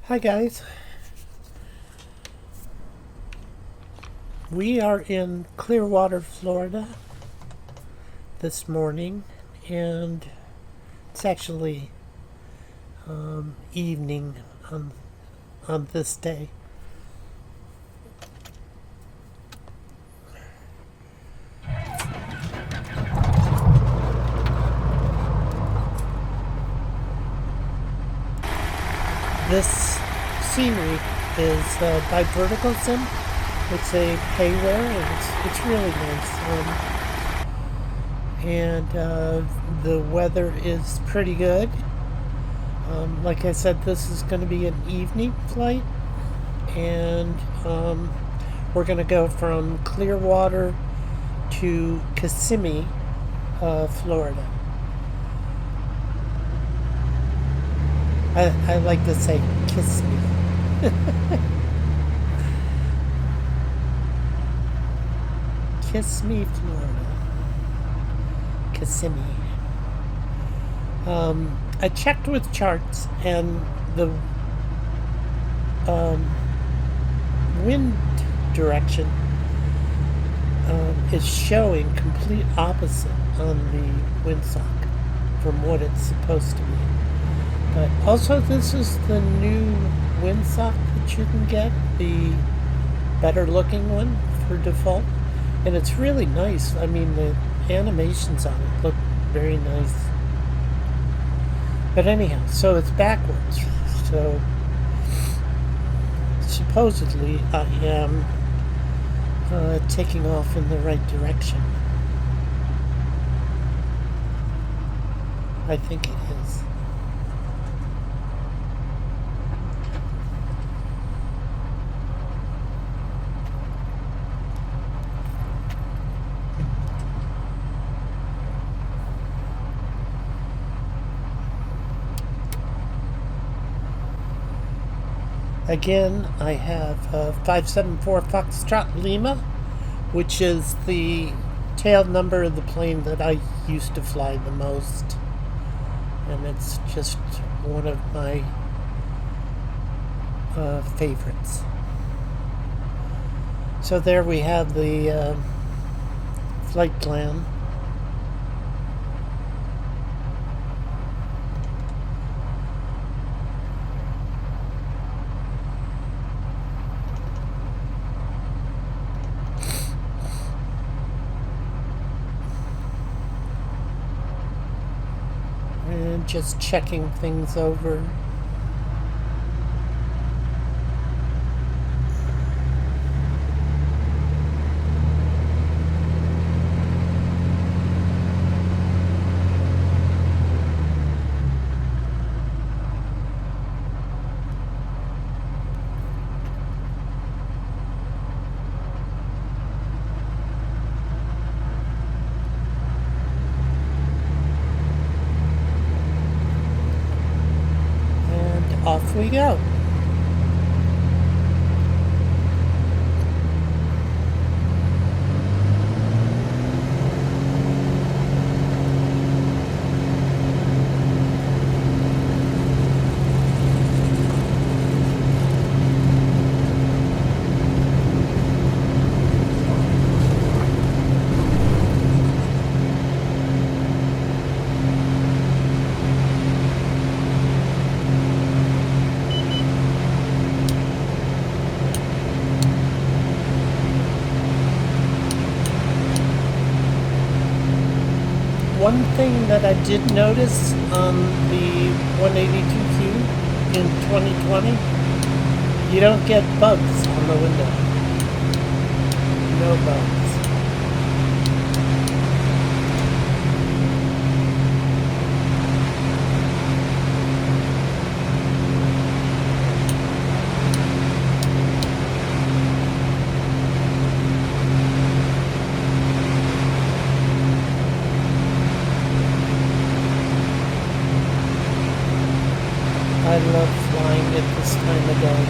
Hi guys, we are in Clearwater, Florida this morning, and it's actually evening on this day. This scenery is by Sim. It's a payware, and it's really nice. And the weather is pretty good. Like I said, this is going to be an evening flight, and we're going to go from Clearwater to Kissimmee, Florida. I like to say kiss me. Kiss me, Florida. Kissimmee. I checked with charts, and the wind direction is showing complete opposite on the windsock from what it's supposed to be. But also, this is the new windsock that you can get, the better looking one for default, and it's really nice. I mean, the animations on it look very nice. But anyhow, so it's backwards. So supposedly I am taking off in the right direction. I think it is. Again, I have 574 Foxtrot Lima, which is the tail number of the plane that I used to fly the most. And it's just one of my favorites. So there we have the flight plan. And just checking things over. Off we go. One thing that I did notice on the 182Q in 2020, you don't get bugs on the window. No bugs. I love flying at this time of day.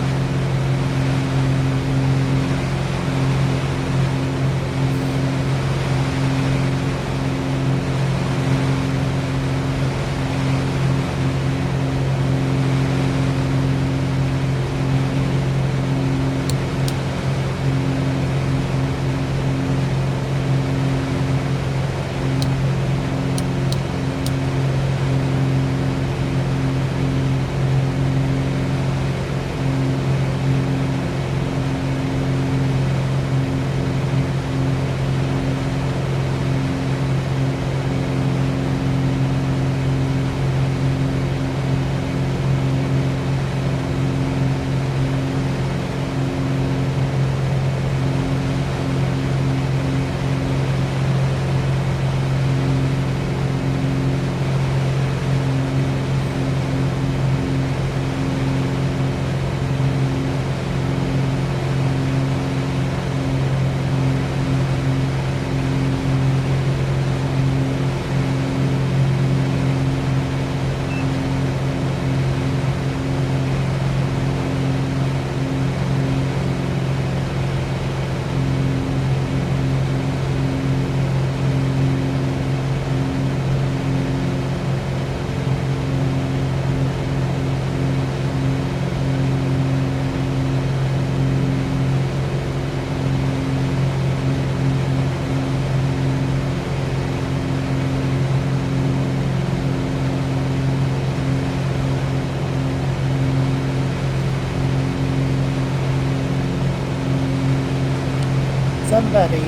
somebody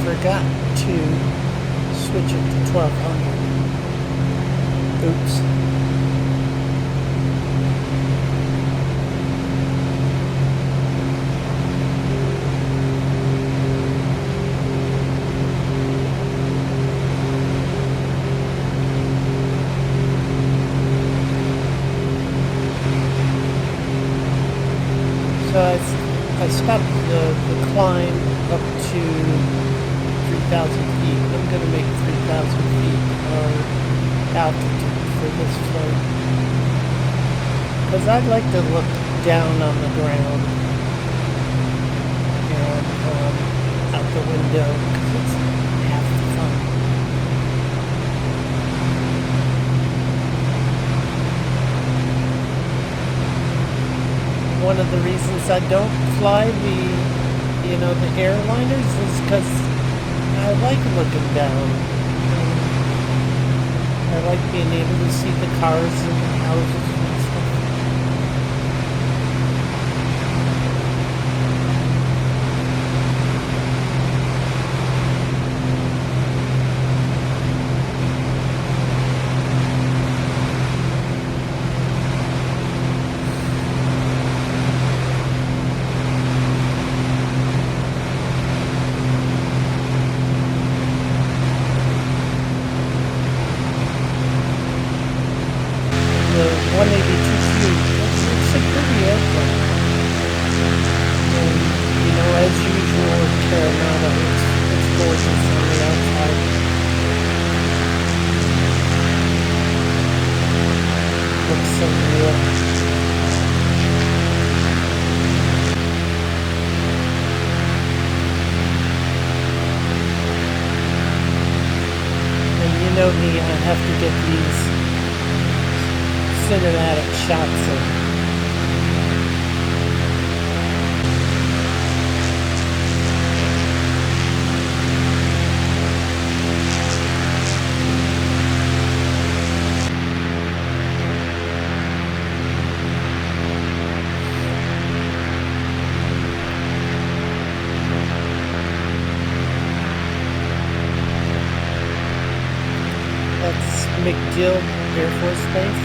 forgot to switch it to 1200. Oops. So I stopped the climb up to 3,000 feet. I'm going to make 3,000 feet altitude for this flight. Because I'd like to look down on the ground and out the window, because it's half the fun. One of the reasons I don't fly the airliners is because I like looking down. I like being able to see the cars and the houses and stuff. The 182Q, it's a pretty airplane. And, as usual with Caramata, it's gorgeous on the outside. Looks so real. And you know me, I have to get these cinematic shots of. That's McGill Air Force Base.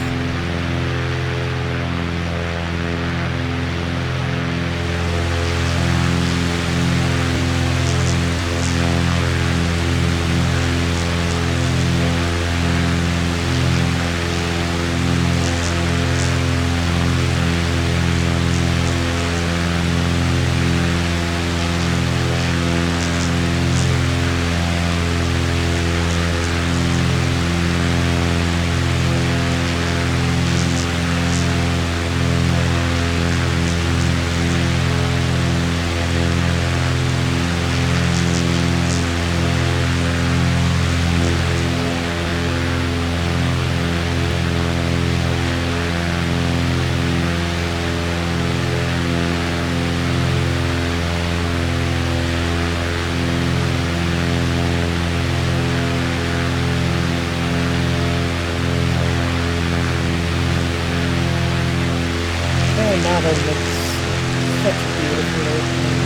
Coronado looks such a beautiful airplane.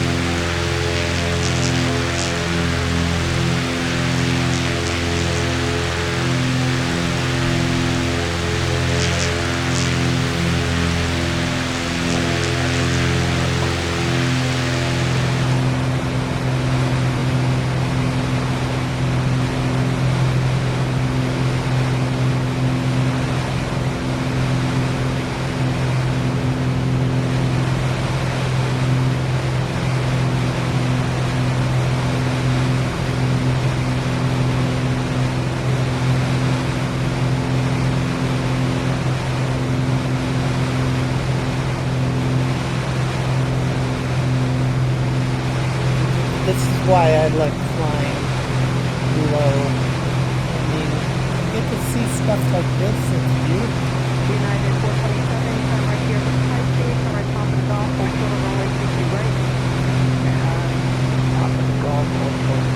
This is why I like flying low. I mean, you get to see stuff like this. It's beautiful. United 427, turn right here for the high speed, turn right top of the golf, hold short of runway 60 right. And top of the golf, hold short.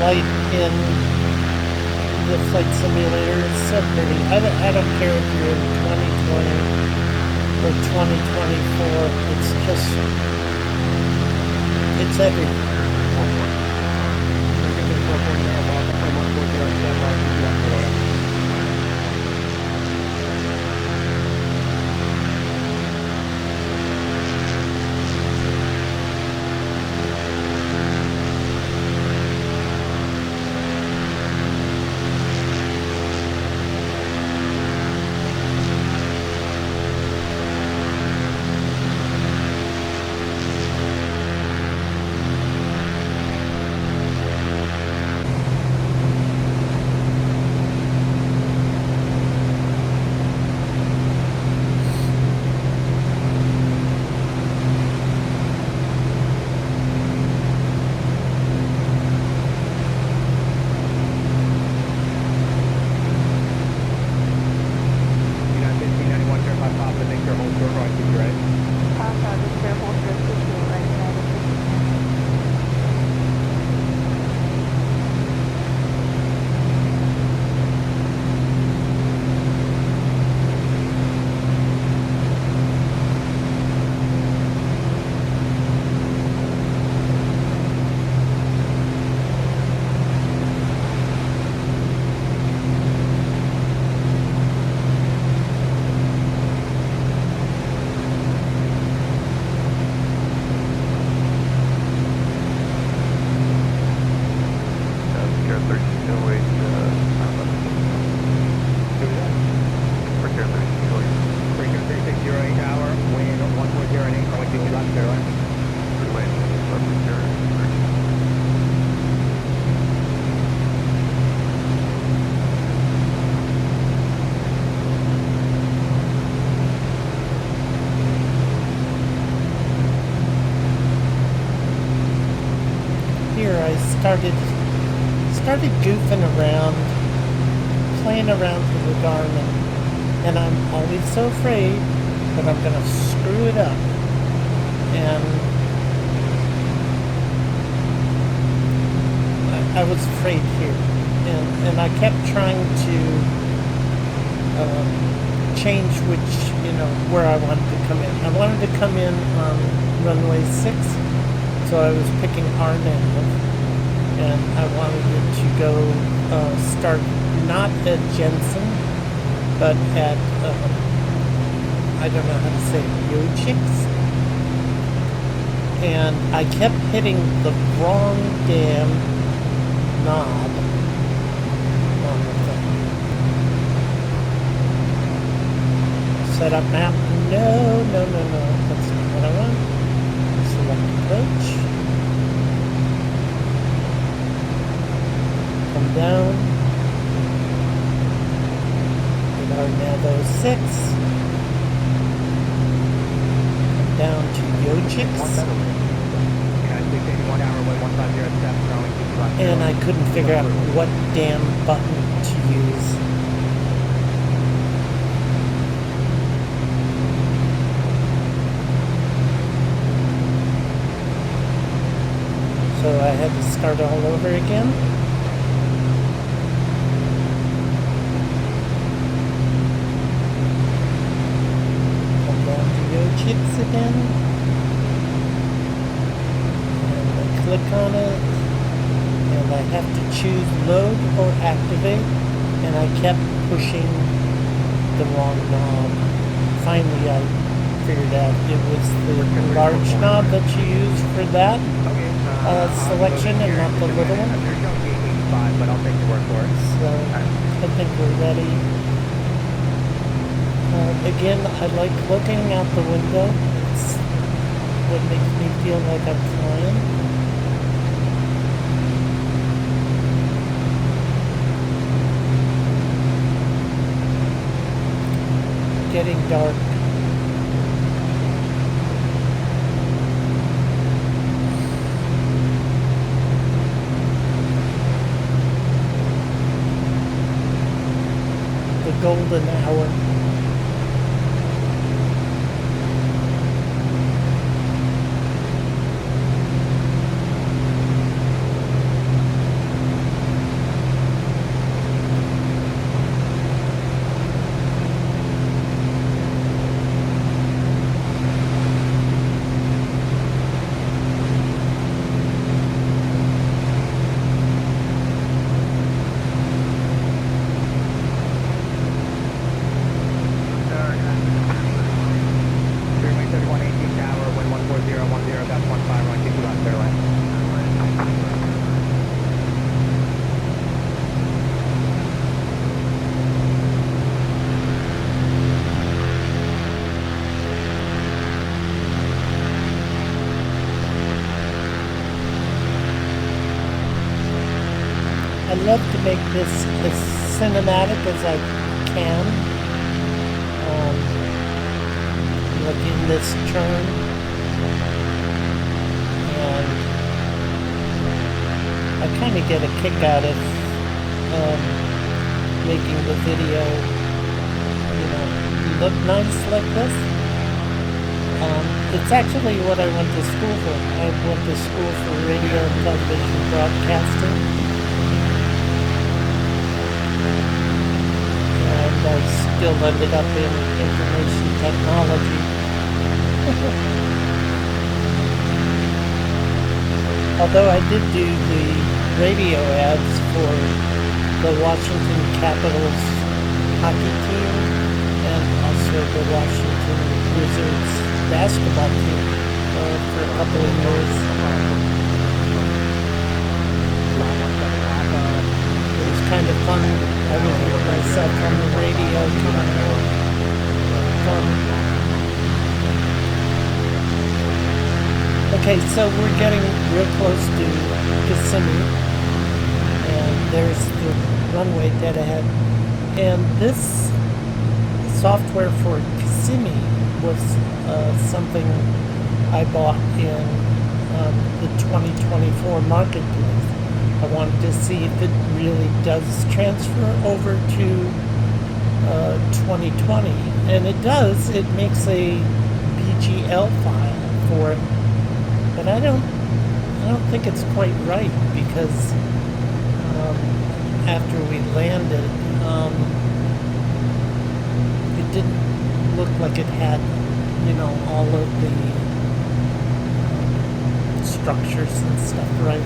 flight in the flight simulator is so pretty. I don't care if you're in 2020 or 2024. It's just, it's everywhere. Started goofing around, playing around with the Garmin, and I'm always so afraid that I'm gonna screw it up. And I was afraid here, and I kept trying to change where I wanted to come in. I wanted to come in on runway 6, so I was picking RNAV. And I wanted it to go start not at Jensen, but at, I don't know how to say it, Yochicks. And I kept hitting the wrong damn knob on the thing. Set up map. No. That's not what I want. Select approach. Come down. With our Navo 6. Come down to Yochicks. And I couldn't figure out what damn button to use. So I had to start all over again. Chips again, and I click on it, and I have to choose load or activate, and I kept pushing the wrong knob. Finally I figured out it was the large knob that you use for that selection and not the little one. So I think we're ready. Again, I like looking out the window. It's what makes me feel like I'm flying. Getting dark. The golden hour. I love to make this as cinematic as I can. Like in this turn, and I kind of get a kick out of making the video, look nice like this. It's actually what I went to school for. I went to school for radio and television broadcasting, and I still ended up in information technology. Although I did do the radio ads for the Washington Capitals hockey team and also the Washington Wizards basketball team for a couple of years. It was kind of fun. I would hear myself on the radio coming home. Okay, so we're getting real close to Kissimmee, and there's the runway dead ahead. And this software for Kissimmee was something I bought in the 2024 marketplace. I wanted to see if it really does transfer over to 2020, and it does. It makes a BGL file for it. But I don't think it's quite right, because after we landed, it didn't look like it had, all of the structures and stuff right.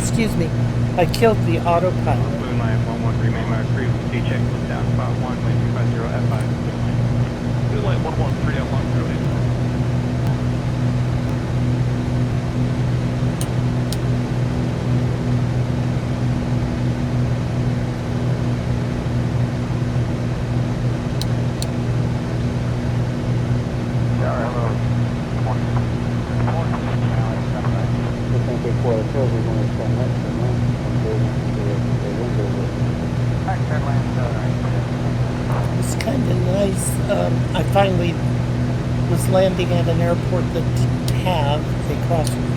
Excuse me. I killed the autopilot. Moonlight 11 remain my approved D-check was down about 1, lane 250 F5. Moonlight 11 3 out 1 through 8. It's kind of nice. I finally was landing at an airport that didn't have a crossing.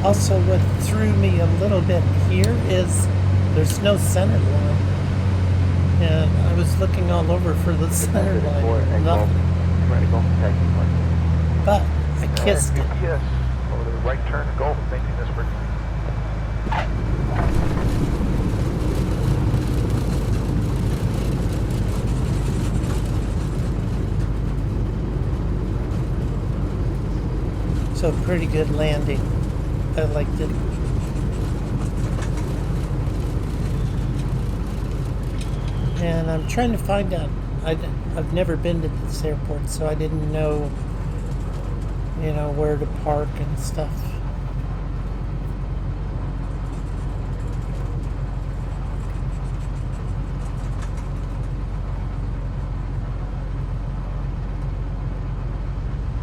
Also, what threw me a little bit here is there's no center line. And I was was looking all over for the center line. Nothing. Ready to go for taxi. But I kissed it. Yes. Over to the right turn and go. Making this for. So pretty good landing. I liked it. And I'm trying to find out. I've never been to this airport, so I didn't know, where to park and stuff.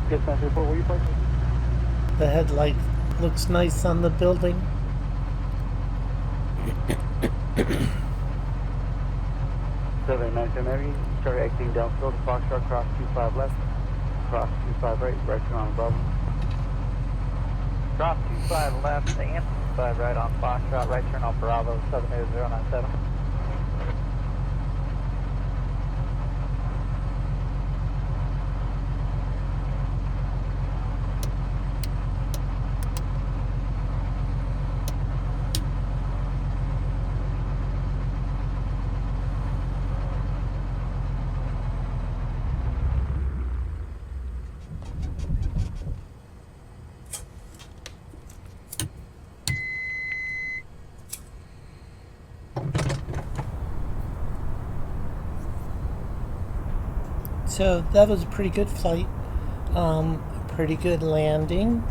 Dispatch report, where you parking? The headlight looks nice on the building. Survey 97 Mary, start exiting downfield to Foxtrot, cross 25 left, cross 25 right, right turn on Bravo. Cross 25 left, and 25 right on Foxtrot, right turn on Bravo, 78097. So that was a pretty good flight, pretty good landing.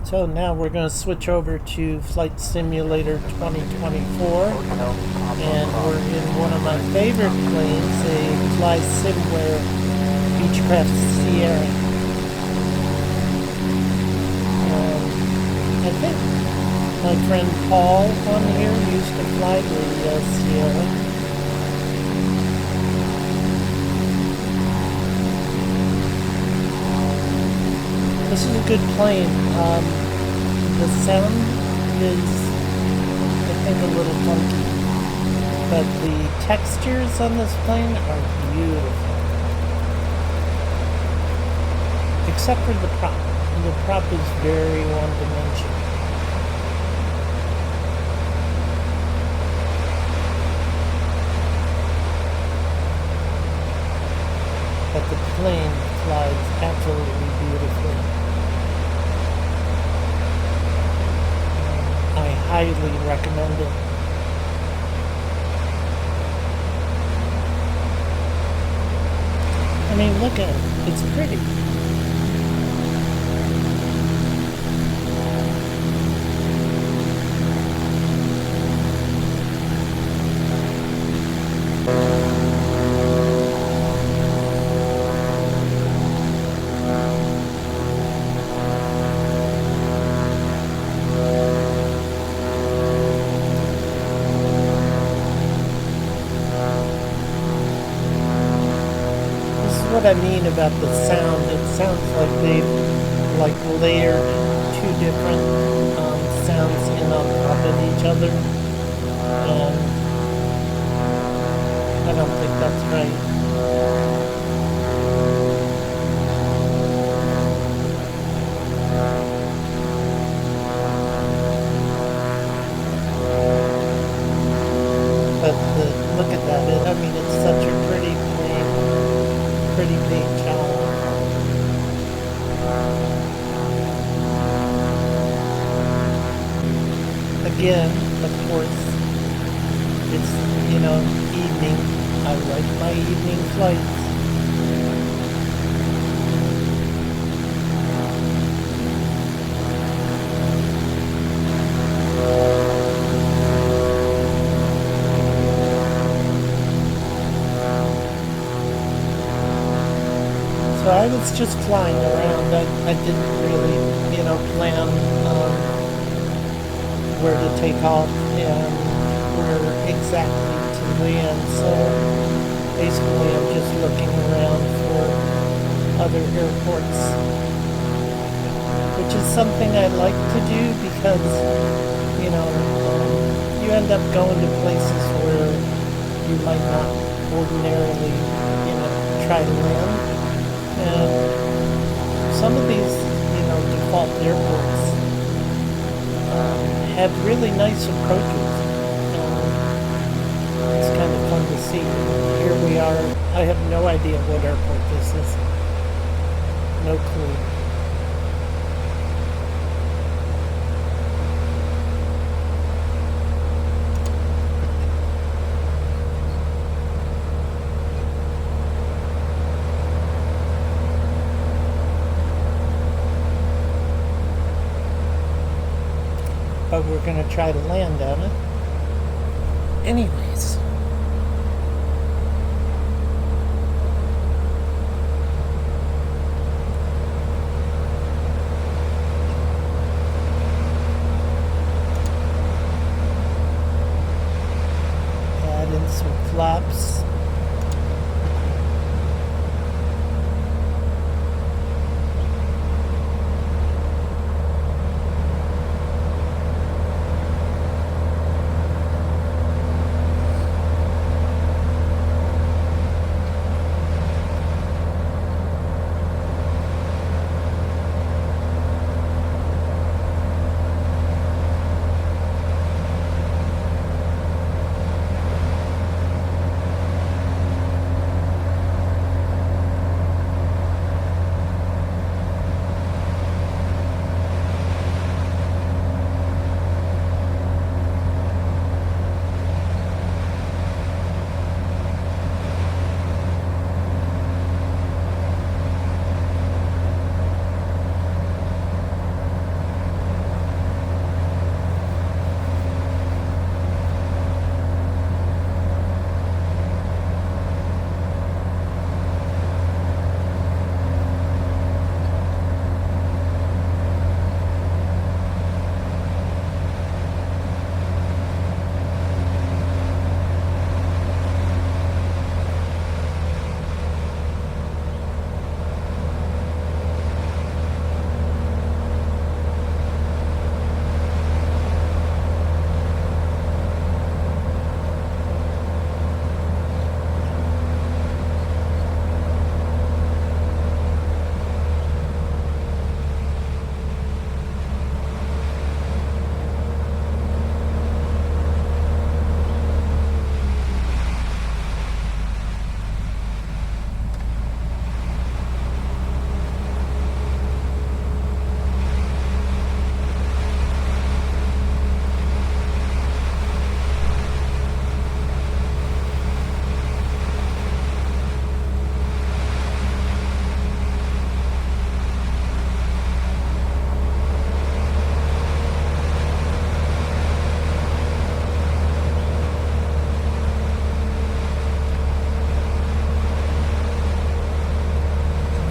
So now we're going to switch over to Flight Simulator 2024, and we're in one of my favorite planes, a Flightsimware Beechcraft Sierra. I think my friend Paul on here used to fly the Sierra. This is a good plane. The sound is, I think, a little funky, but the textures on this plane are beautiful. Except for the prop. The prop is very one-dimensional. But the plane flies absolutely beautifully. I highly recommend it. I mean, look at it. It's pretty. What I mean about the sound, it sounds like they've layered two different sounds in on top of each other, and I don't think that's right. But look at that, I mean, it's such a pretty plane. Pretty big job. Again, of course, it's, evening. I like my evening flights. So I was just flying around. I didn't really, plan where to take off and where exactly to land. So basically I'm just looking around for other airports, which is something I like to do because, you end up going to places where you might not ordinarily, try to land. And some of these, default airports have really nice approaches. It's kind of fun to see. Here we are. I have no idea what airport this is. No clue. But we're going to try to land on it. Anyways. Add in some flaps.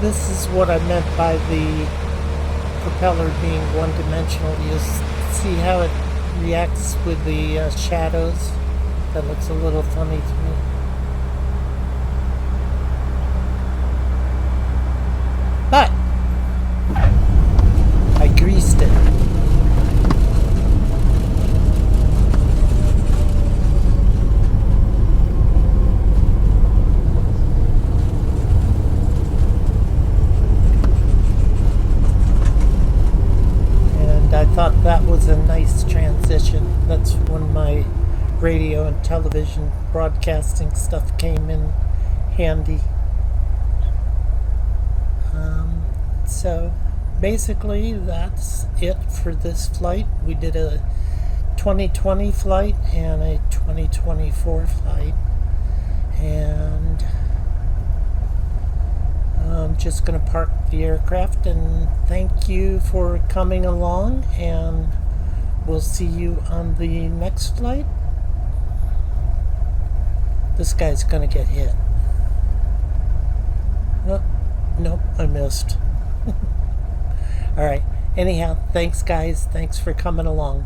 This is what I meant by the propeller being one-dimensional. You see how it reacts with the shadows? That looks a little funny to me. But I greased it. I thought that was a nice transition. That's when my radio and television broadcasting stuff came in handy. So basically that's it for this flight. We did a 2020 flight and a 2024 flight, and I'm just going to park the aircraft and thank you for coming along, and we'll see you on the next flight. This guy's going to get hit. Oh, nope, I missed. Alright, anyhow, thanks guys, thanks for coming along.